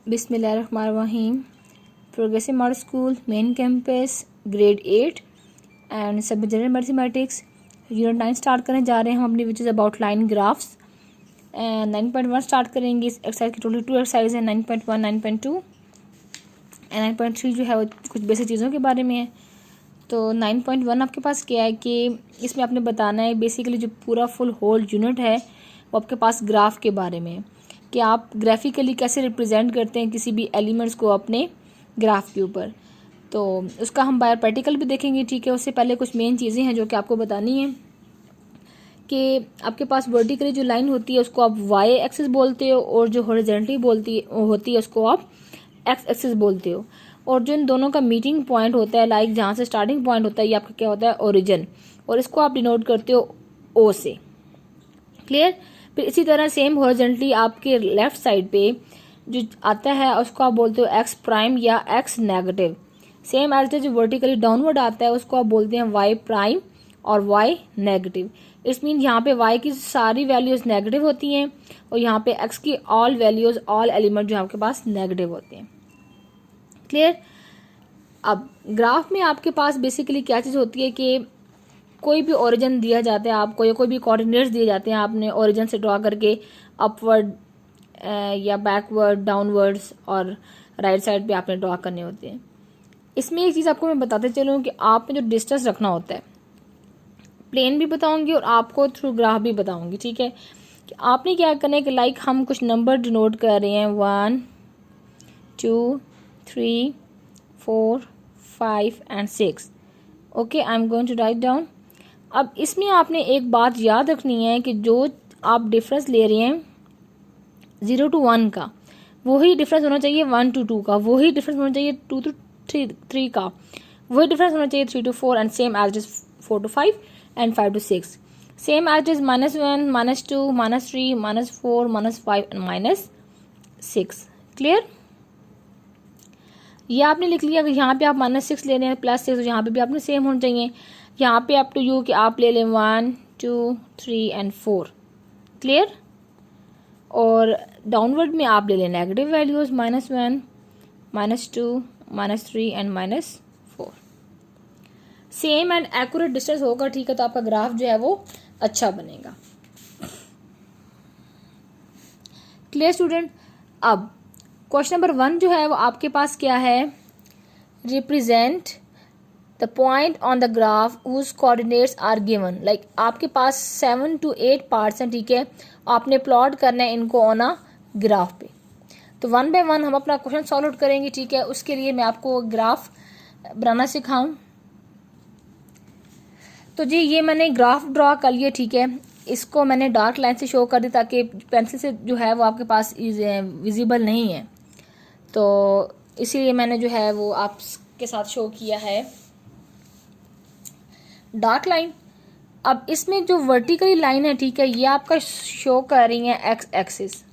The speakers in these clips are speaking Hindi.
बिस्मिल्लाहिर्रहमानिर्रहीम। Progressive model school main campus grade 8 and सब जनरल मैथमेटिक्स यूनिट 9 स्टार्ट करने जा रहे हैं हम अपनी, which is about line graphs. 9.1 start करेंगे। इस एक्सरसाइज की टोटल 2 एक्सरसाइज है, 9.1, 9.2 एंड 9.3 जो है वो कुछ बेसिक चीज़ों के बारे में है। तो 9.1 आपके पास क्या है कि इसमें आपने बताना है बेसिकली जो पूरा फुल होल यूनिट है वो आपके पास ग्राफ के बारे में है कि आप ग्राफिकली कैसे रिप्रेजेंट करते हैं किसी भी एलिमेंट्स को अपने ग्राफ के ऊपर। तो उसका हम बायो प्रैक्टिकल भी देखेंगे, ठीक है। उससे पहले कुछ मेन चीज़ें हैं जो कि आपको बतानी है कि आपके पास वर्टिकली जो लाइन होती है उसको आप वाई एक्सिस बोलते हो, और जो हॉरिजॉन्टली होती है उसको आप एक्स एक्सिस बोलते हो। और जो इन दोनों का मीटिंग पॉइंट होता है, लाइक जहाँ से स्टार्टिंग पॉइंट होता है, ये आपका क्या होता है, ओरिजिन, और इसको आप डिनोट करते हो ओ से। क्लियर। फिर इसी तरह सेम हॉरिजॉन्टली आपके लेफ्ट साइड पे जो आता है उसको आप बोलते हो एक्स प्राइम या एक्स नेगेटिव। सेम एज जो वर्टिकली डाउनवर्ड आता है उसको आप बोलते हैं वाई प्राइम और वाई नेगेटिव। इस मीन यहाँ पे वाई की सारी वैल्यूज नेगेटिव होती हैं और यहाँ पे एक्स की ऑल वैल्यूज, ऑल एलिमेंट जो आपके पास नेगेटिव होते हैं। क्लियर। अब ग्राफ में आपके पास बेसिकली क्या चीज़ होती है कि कोई भी ओरिजिन दिया जाता है आपको, या कोई भी कोऑर्डिनेट्स दिए जाते हैं, आपने ओरिजिन से ड्रॉ करके अपवर्ड या बैकवर्ड, डाउनवर्ड्स और राइट साइड पे आपने ड्रॉ करने होते हैं। इसमें एक चीज़ आपको मैं बताते चलूँ कि आपने जो डिस्टेंस रखना होता है, प्लेन भी बताऊंगी और आपको थ्रू ग्राफ भी बताऊंगी, ठीक है। कि आपने क्या करना है कि लाइक हम कुछ नंबर डिनोट कर रहे हैं 1 2 3 4 5 and 6। Okay, I am going to write down. अब इसमें आपने एक बात याद रखनी है कि जो आप डिफरेंस ले रहे हैं 0 to 1 का, वही डिफरेंस होना चाहिए 1 to 2 का, वही डिफरेंस होना चाहिए 2 to 3 का, वही डिफरेंस होना चाहिए 3 to 4 and same as is 4 to 5 and 5 to 6, same as is -1, -2, -3, -4, -5 and -6। Clear. ये आपने लिख लिया। अगर यहाँ पे आप -6 ले रहे हैं +6, तो यहाँ पे भी आपने सेम होना चाहिए। यहाँ पे अप टू यू कि आप ले लें 1 2 3 एंड 4। क्लियर। और डाउनवर्ड में आप ले लें negative values -1, -2, -3 and -4। Same and accurate distance होगा, ठीक है, तो आपका ग्राफ जो है वो अच्छा बनेगा। Clear student. अब क्वेश्चन नंबर 1 जो है वो आपके पास क्या है, represent the point on the graph whose coordinates are given. Like आपके पास 7 to 8 पार्ट्स हैं, ठीक है, आपने प्लॉट करना है इनको ऑन अ ग्राफ पे। तो 1 by 1 हम अपना क्वेश्चन सॉल्व आउट करेंगे, ठीक है। उसके लिए मैं आपको ग्राफ बनाना सिखाऊं। तो जी ये मैंने ग्राफ ड्रॉ कर लिया, ठीक है। इसको मैंने डार्क लाइन से शो कर दी ताकि पेंसिल से जो है वो आपके पास विजिबल नहीं है, तो इसीलिए मैंने जो है वो आपके साथ शो किया है डार्क लाइन। अब इसमें जो वर्टिकली लाइन है, ठीक है, ये आपका शो कर रही है एक्स एक्सिस,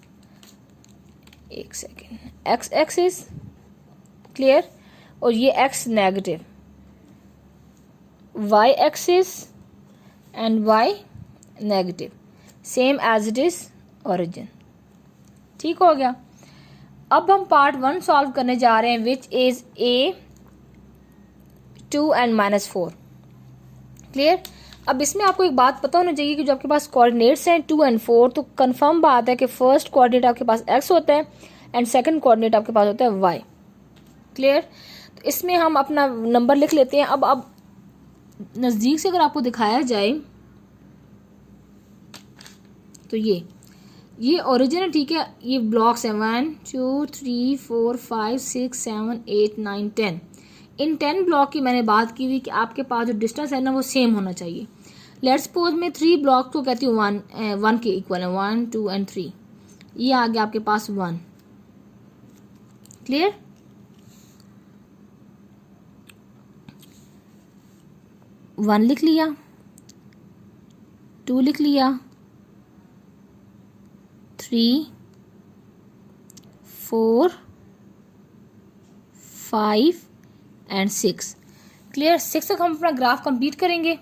एक सेकेंड, एक्स एक्सिस। क्लियर। और ये x negative, y axis and y negative, same as it is origin. ठीक हो गया। अब हम पार्ट 1 सॉल्व करने जा रहे हैं, which is A2 and -4। Clear. अब इसमें आपको एक बात पता होना चाहिए कि जो आपके पास कोऑर्डिनेट्स हैं 2 and 4, तो कंफर्म बात है कि फर्स्ट कोऑर्डिनेट आपके पास x होता है एंड सेकंड कोऑर्डिनेट आपके पास होता है y। क्लियर। तो इसमें हम अपना नंबर लिख लेते हैं। अब नज़दीक से अगर आपको दिखाया जाए तो ये ओरिजिन है, ठीक है। ये ब्लॉक्स हैं 1 2 3 4 5 6 7 8 9 10। इन 10 ब्लॉक की मैंने बात की थी कि आपके पास जो डिस्टेंस है ना वो सेम होना चाहिए। लेट्स सपोज मैं 3 ब्लॉक को कहती हूँ 1 के इक्वल है, 1 2 एंड 3। ये आ गया आपके पास 1। क्लियर। वन लिख लिया, 2 लिख लिया, 3 4 5 एंड 6। क्लियर। 6 तक हम अपना ग्राफ कंप्लीट करेंगे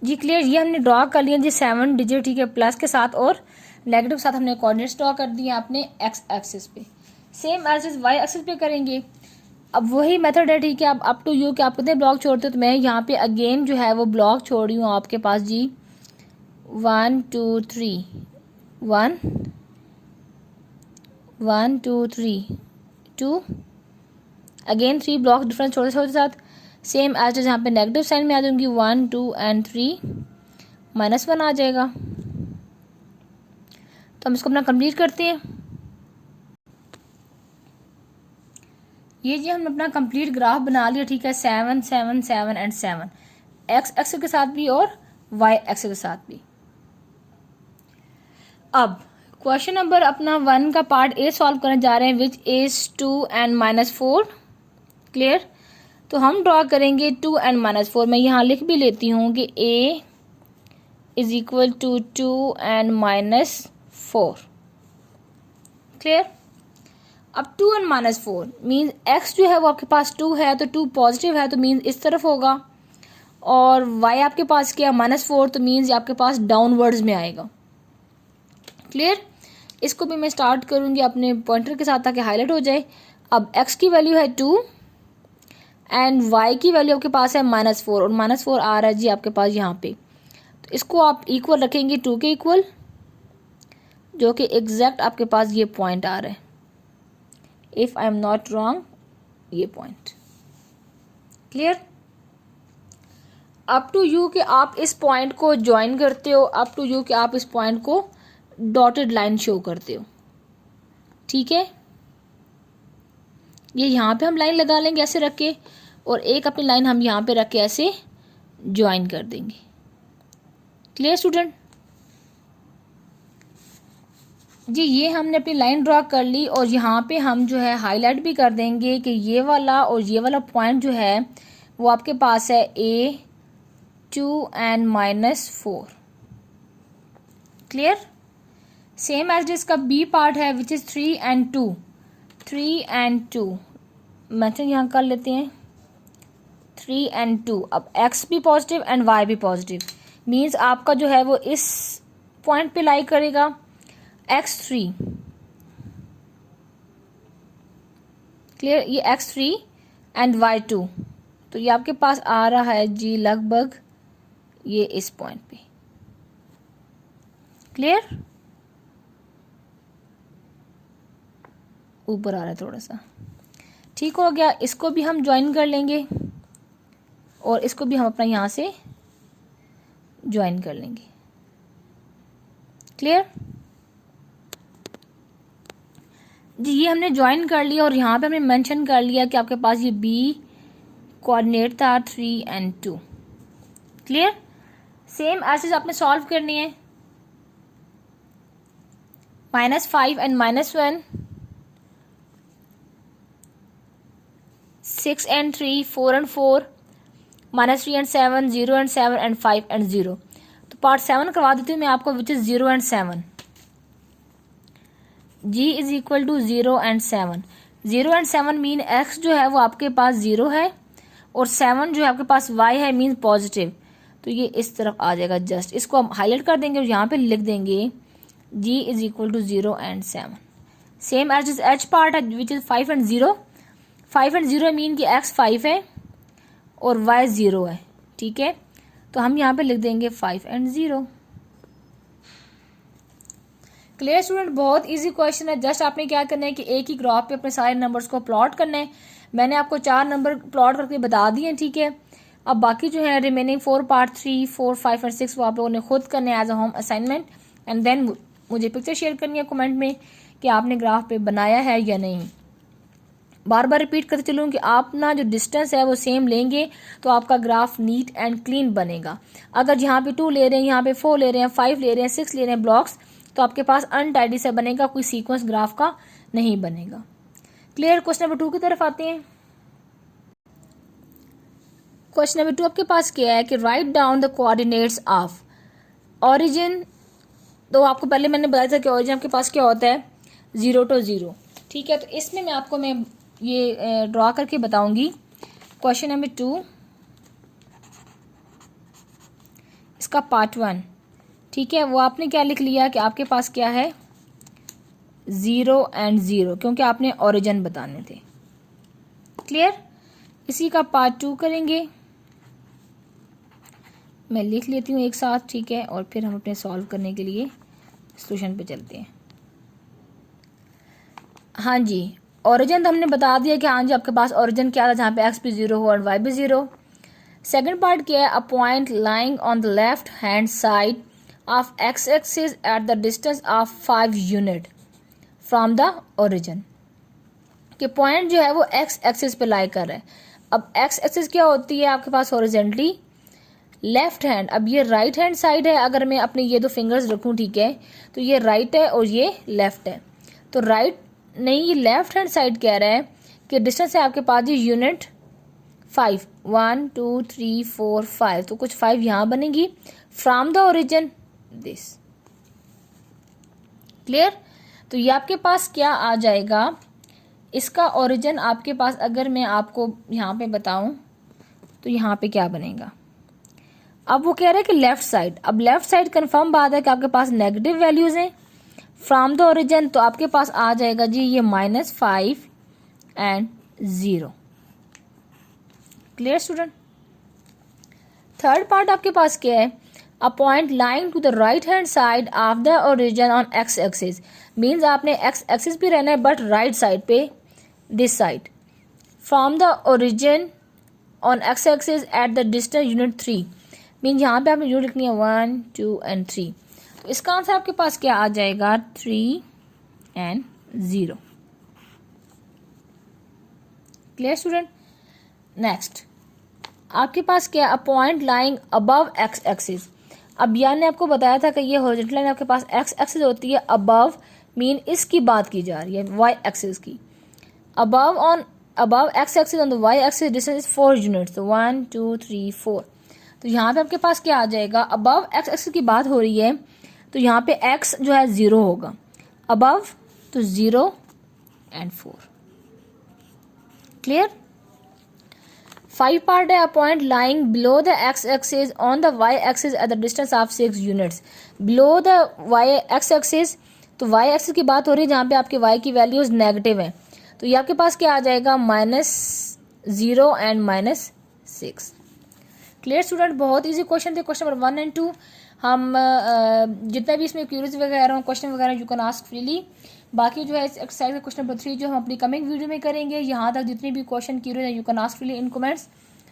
जी। क्लियर। ये हमने ड्रॉ कर लिया जी 7 डिजिट, ठीक है, प्लस के साथ और नेगेटिव के साथ हमने कोऑर्डिनेट्स ड्रॉ कर दिए अपने एक्स एक्सिस पे, same as is y axis पे करेंगे। अब वही मेथड है, ठीक है। अब अप टू यू कि आप कितने ब्लॉक छोड़ते हो, तो मैं यहाँ पे अगेन जो है वो ब्लॉक छोड़ रही हूँ आपके पास जी 1 2 3 1 1 2 3 2 अगेन 3 ब्लॉक डिफरेंस छोटे छोटे साथ, सेम एज इज यहाँ पे नेगेटिव साइन में आ जाऊंगी 1 2 एंड 3 -1 आ जाएगा। तो हम इसको अपना कंप्लीट करते हैं। ये जी हमने अपना कंप्लीट ग्राफ बना लिया, ठीक है। 7 7 7 एंड 7 एक्स एक्सिस के साथ भी और वाई एक्सिस के साथ भी। अब क्वेश्चन नंबर अपना 1 का पार्ट ए सॉल्व करने जा रहे हैं, विच इज 2 एंड -4। क्लियर। तो हम ड्रॉ करेंगे 2 एंड -4। मैं यहाँ लिख भी लेती हूँ कि a is equal to 2 and -4। Clear. अब 2 एंड -4 मीन्स x जो है वो आपके पास 2 है, तो 2 पॉजिटिव है तो मीन्स इस तरफ होगा, और y आपके पास क्या -4 तो मीन्स आपके पास डाउनवर्ड्स में आएगा। क्लियर। इसको भी मैं स्टार्ट करूंगी अपने पॉइंटर के साथ ताकि हाईलाइट हो जाए। अब x की वैल्यू है 2 एंड y की वैल्यू आपके पास है -4, और -4 आ रहा है जी आपके पास यहाँ पे। तो इसको आप इक्वल रखेंगे 2 के इक्वल, जो कि एग्जैक्ट आपके पास ये पॉइंट आ रहा है, if I am not wrong, ये point. Clear. Up to you कि आप इस पॉइंट को ज्वाइन करते हो, अप टू यू कि आप इस पॉइंट को डॉटेड लाइन शो करते हो, ठीक है। ये यहाँ पे हम लाइन लगा लेंगे ऐसे रख के, और एक अपनी लाइन हम यहाँ पे रख के ऐसे ज्वाइन कर देंगे। क्लियर स्टूडेंट जी। ये हमने अपनी लाइन ड्रॉ कर ली, और यहाँ पे हम जो है हाईलाइट भी कर देंगे कि ये वाला और ये वाला पॉइंट जो है वो आपके पास है A2 and -4। Clear. Same as इसका बी पार्ट है विच इज 3 एंड 2 3 एंड 2 मेंशन यहाँ कर लेते हैं 3 एंड 2। अब x भी पॉजिटिव एंड y भी पॉजिटिव मीन्स आपका जो है वो इस पॉइंट पे लाई करेगा x3। क्लियर। ये x3 एंड y2, तो ये आपके पास आ रहा है जी लगभग ये इस पॉइंट पे। क्लियर। ऊपर आ रहा है थोड़ा सा, ठीक हो गया। इसको भी हम ज्वाइन कर लेंगे, और इसको भी हम अपना यहाँ से ज्वाइन कर लेंगे। क्लियर जी। ये हमने ज्वाइन कर लिया, और यहाँ पे हमने मेंशन कर लिया कि आपके पास ये बी कोऑर्डिनेट था 3 एंड 2। क्लियर। सेम ऐसे आपने सॉल्व करनी है। -5 and -1 6 and 3 4 and 4 -3 and 7 0 and 7 and 5 and 0। तो पार्ट 7 करवा देती हूँ मैं आपको, which is 0 and 7। g is equal to 0 and 7। 0 and 7 mean x जो है वो आपके पास 0 है, और 7 जो है आपके पास y है मीन पॉजिटिव, तो ये इस तरफ आ जाएगा। जस्ट इसको हम हाईलाइट कर देंगे और यहाँ पे लिख देंगे g is equal to 0 and 7। Same as is h part है which is 5 and 0। 5 and 0 mean कि x 5 है और y 0 है, ठीक है। तो हम यहाँ पे लिख देंगे 5 एंड 0। Clear student. बहुत इजी क्वेश्चन है। जस्ट आपने क्या करना है कि एक ही ग्राफ पे अपने सारे नंबर्स को प्लॉट करना है। मैंने आपको 4 नंबर प्लॉट करके बता दिए, ठीक है। अब बाकी जो है रिमेनिंग 4 पार्ट 3 4 5 और 6 वो आप लोगों ने खुद करने as a home assignment, and then मुझे पिक्चर शेयर करनी है कमेंट में कि आपने ग्राफ पे बनाया है या नहीं। बार बार रिपीट करते चलूँ कि आप ना जो डिस्टेंस है वो सेम लेंगे तो आपका ग्राफ नीट एंड क्लीन बनेगा। अगर यहाँ पे 2 ले रहे हैं, यहाँ पे 4 ले रहे हैं, 5 ले रहे हैं, 6 ले रहे हैं ब्लॉक्स, तो आपके पास अनटाइडी से बनेगा, कोई सीक्वेंस ग्राफ का नहीं बनेगा। क्लियर। क्वेश्चन नंबर 2 की तरफ आते हैं। क्वेश्चन नंबर 2 आपके पास क्या है कि write down the coordinates of origin. तो आपको पहले मैंने बताया था कि ओरिजिन आपके पास क्या होता है 0 to 0, ठीक है। तो इसमें मैं आपको ये ड्रॉ करके बताऊंगी। क्वेश्चन नंबर 2 इसका पार्ट 1, ठीक है, वो आपने क्या लिख लिया कि आपके पास क्या है 0 एंड 0, क्योंकि आपने ओरिजिन बताने थे। क्लियर। इसी का पार्ट 2 करेंगे, मैं लिख लेती हूँ एक साथ, ठीक है, और फिर हम अपने सॉल्व करने के लिए सॉल्यूशन पे चलते हैं। हाँ जी, ओरिजिन तो हमने बता दिया कि हाँ जी आपके पास ओरिजिन क्या था, जहाँ पे एक्स भी 0 हो और वाई भी 0। सेकेंड पार्ट क्या है, a point lying on the left hand side of x axis at the distance of 5 unit from the origin. कि पॉइंट जो है वो एक्स एक्सिस पे लाई कर रहा है। अब एक्स एक्सिस क्या होती है आपके पास हॉरिजॉन्टली लेफ्ट हैंड। अब ये राइट हैंड साइड है, अगर मैं अपने ये 2 फिंगर्स रखूं, ठीक है, तो ये राइट है और ये लेफ्ट है। तो राइट नहीं, ये लेफ्ट हैंड साइड कह रहा है कि डिस्टेंस है आपके पास ये यूनिट 5, 1 2 3 4 5, तो कुछ 5 यहाँ बनेगी from the origin this. Clear. तो ये आपके पास क्या आ जाएगा, इसका ओरिजिन आपके पास अगर मैं आपको यहाँ पे बताऊं तो यहाँ पे क्या बनेगा। अब वो कह रहे हैं कि लेफ्ट साइड, अब लेफ्ट साइड कंफर्म बात है कि आपके पास नेगेटिव वैल्यूज हैं फ्रॉम द ओरिजिन, तो आपके पास आ जाएगा जी ये -5 and 0। Clear student. Third part आपके पास क्या है, a point lying to the right hand side of the origin on x axis. Means आपने एक्स एक्सिस भी रहना है बट राइट साइड पे, this side, from the origin on x axis at the distance unit 3। Mean यहाँ पे आपने यूनिट लिखनी है 1 2 एंड 3। तो इसका आंसर आपके पास क्या आ जाएगा 3 एंड 0। Clear student. नेक्स्ट आपके पास क्या, अ point lying above x axis. अब यार ने आपको बताया था कि ये हॉरिजॉन्टल लाइन आपके पास एक्स एक्सिस होती है, अबव मीन इसकी बात की जा रही है वाई एक्सिस की। above x axis on the y axis distance is 4 units, तो 1 2 3 4। तो यहाँ पे आपके पास क्या आ जाएगा, above x axis की बात हो रही है तो यहाँ पे x जो है 0 होगा, above तो 0 एंड 4। क्लियर। 5 पार्ट है, a point lying below the x axis on the y axis at the distance of 6 units। Below the y x axis, तो y axis की बात हो रही है जहाँ पे आपके y की वैल्यूज नेगेटिव है, तो ये आपके पास क्या आ जाएगा -0 एंड -6। Clear student. बहुत इजी क्वेश्चन थे, क्वेश्चन नंबर 1 एंड 2। हम जितना भी इसमें क्यूरीज वगैरह क्वेश्चन वगैरह यू कैन आस्क फ्रीली। बाकी जो है इस एक्सरसाइज का क्वेश्चन नंबर 3 जो हम अपनी कमिंग वीडियो में करेंगे। यहाँ तक जितनी भी क्वेश्चन क्यूरीज है you can ask freely in comments.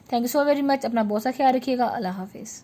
Thank you so very much. अपना बहुत सा ख्याल रखिएगा। अल्लाह हाफिज़।